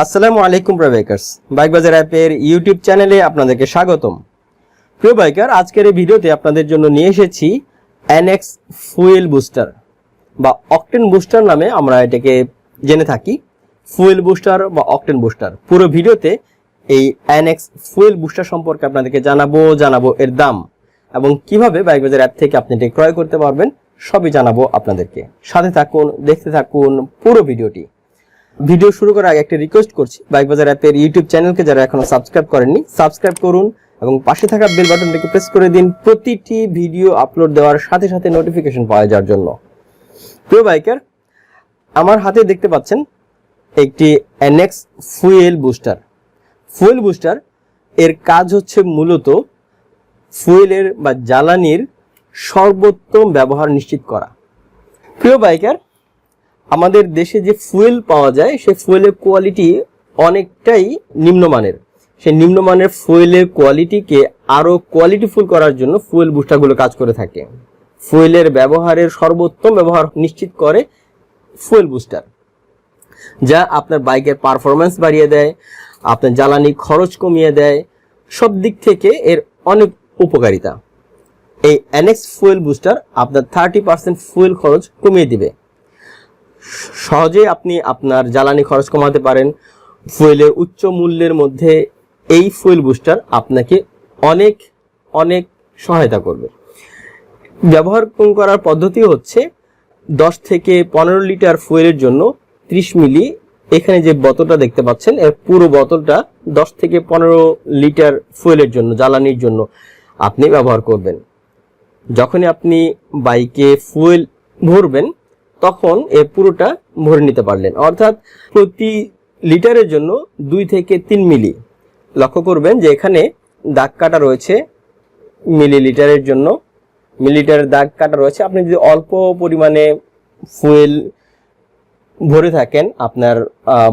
আসসালামু আলাইকুম প্রিয় বাইকার্স, বাইক বাজার অ্যাপের ইউটিউব চ্যানেলে আপনাদেরকে স্বাগতম। প্রিয় বাইকার, আজকের এই ভিডিওতে আপনাদের জন্য নিয়ে এসেছি annex ফুয়েল বুস্টার বা অকটেন বুস্টার নামে আমরা এটাকে জেনে থাকি। ফুয়েল বুস্টার বা অকটেন বুস্টার, পুরো ভিডিওতে এই annex ফুয়েল বুস্টার সম্পর্কে আপনাদেরকে জানাবো এর দাম এবং কিভাবে বাইক বাজার অ্যাপ থেকে আপনি এটি ক্রয় করতে পারবেন, সবই জানাবো আপনাদেরকে। সাথে থাকুন, দেখতে থাকুন পুরো ভিডিওটি। ভিডিও শুরু করার আগে একটা রিকোয়েস্ট করছি, বাইক বাজার অ্যাপের ইউটিউব চ্যানেলকে যারা এখনো সাবস্ক্রাইব করেননি সাবস্ক্রাইব করুন এবং পাশে থাকা বেল বাটনটিকে প্রেস করে দিন প্রতিটি ভিডিও আপলোড দেওয়ার সাথে সাথে নোটিফিকেশন পাওয়া যাওয়ার জন্য। প্রিয় বাইকার, আমার হাতে দেখতে পাচ্ছেন একটি annex fuel booster. Fuel booster এর কাজ হচ্ছে মূলত ফুয়েলের বা জ্বালানির সর্বোত্তম ব্যবহার নিশ্চিত করা। প্রিয় বাইকার, আমাদের দেশে যে ফুয়েল পাওয়া যায় সেই ফুয়েলের কোয়ালিটি অনেকটাই নিম্নমানের। সেই নিম্নমানের ফুয়েলের কোয়ালিটিকে আরো কোয়ালিটিফুল করার জন্য ফুয়েল বুস্টারগুলো কাজ করে থাকে। ফুয়েলের ব্যবহারের সর্বোত্তম ব্যবহার নিশ্চিত করে ফুয়েল বুস্টার, যা আপনার বাইকের পারফরম্যান্স বাড়িয়ে দেয়, আপনার জ্বালানি খরচ কমিয়ে দেয়, সব দিক থেকে এর অনেক উপকারিতা। এই annex ফুয়েল বুস্টার আপনার 30% ফুয়েল খরচ কমিয়ে দিবে। সহজে আপনি আপনার জ্বালানি খরচ কমাতে পারেন। ফুয়েলের উচ্চ মূল্যের মধ্যে এই ফুয়েল বুস্টার আপনাকে অনেক অনেক সহায়তা করবে। ব্যবহার করার পদ্ধতি হচ্ছে 10 থেকে 15 লিটার ফুয়েলের জন্য 30 মিলি, এখানে যে বোতলটা দেখতে পাচ্ছেন এর পুরো বোতলটা 10 থেকে 15 লিটার ফুয়েলের জন্য, জ্বালানির জন্য আপনি ব্যবহার করবেন। যখনই আপনি বাইকে ফুয়েল ভরবেন তখন এর পুরোটা ভরে নিতে পারলেন, অর্থাৎ প্রতি লিটারের জন্য 2 থেকে 3 মিলি। লক্ষ্য করবেন যে এখানে দাগ কাটা রয়েছে মিলিলিটারের জন্য, মিলিলিটারের দাগ কাটা রয়েছে। আপনি যদি অল্প পরিমাণে ফুয়েল ভরে থাকেন আপনার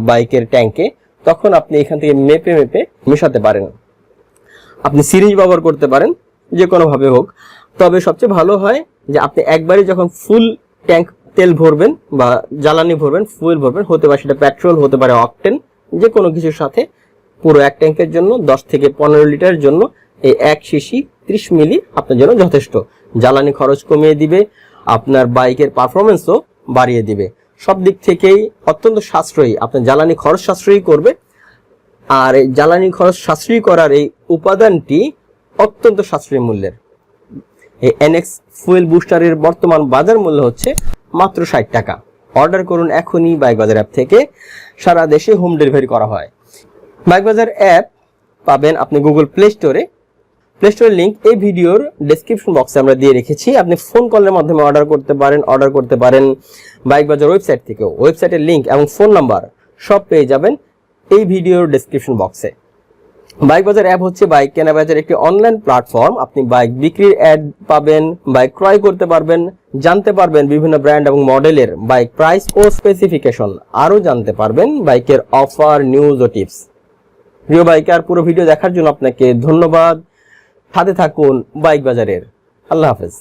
বাইকের ট্যাঙ্কে, তখন আপনি এখান থেকে মেপে মেপে মেশাতে পারেন। আপনি সিরিঞ্জ ব্যবহার করতে পারেন, যে কোনোভাবে হোক। তবে সবচেয়ে ভালো হয় যে আপনি একবারে যখন ফুল ট্যাঙ্ক তেল ভরবেন বা জ্বালানি ভরবেন, ফুয়েল ভরবেন, হতে পারে সেটা পেট্রোল, হতে পারে অকটেন, যে কোনো কিছুর সাথে পুরো এক ট্যাঙ্কের জন্য 10 থেকে 15 লিটারের জন্য এই এক শিশি 30 মিলি আপনার জন্য যথেষ্ট। জ্বালানি খরচ কমিয়ে দিবে, আপনার বাইকের পারফরমেন্সও বাড়িয়ে দিবে। সব দিক থেকেই অত্যন্ত সাশ্রয়ী, আপনার জ্বালানি খরচ সাশ্রয়ী করবে। আর এই জ্বালানি খরচ সাশ্রয়ী করার এই উপাদানটি অত্যন্ত সাশ্রয়ী মূল্যের। এই annex ফুয়েল বুস্টারের বর্তমান বাজার মূল্য হচ্ছে মাত্র 60 টাকা। অর্ডার করুন এখনই বাইক বাজার অ্যাপ থেকে, সারা দেশে হোম ডেলিভারি করা হয়। বাইক বাজার অ্যাপ পাবেন আপনি গুগল প্লে স্টোরে। প্লে স্টোরের লিঙ্ক এই ভিডিওর ডেসক্রিপশন বক্সে আমরা দিয়ে রেখেছি। আপনি ফোন কলের মাধ্যমে অর্ডার করতে পারেন বাইক বাজার ওয়েবসাইট থেকেও। ওয়েবসাইটের লিঙ্ক এবং ফোন নাম্বার সব পেয়ে যাবেন এই ভিডিওর ডেসক্রিপশন বক্সে। বাইক বাজার অ্যাপ হচ্ছে বাইক কেনা বেচার একটি অনলাইন প্ল্যাটফর্ম। আপনি বাইক বিক্রির অ্যাড পাবেন, বাইক ক্রয় করতে পারবেন, জানতে পারবেন বিভিন্ন ব্র্যান্ড এবং মডেলের বাইক প্রাইস ও স্পেসিফিকেশন, আরও জানতে পারবেন বাইকের অফার, নিউজ ও টিপস। প্রিয় বাইকার, পুরো ভিডিও দেখার জন্য আপনাকে ধন্যবাদ। সাথে থাকুন বাইক বাজারের। আল্লাহ হাফেজ।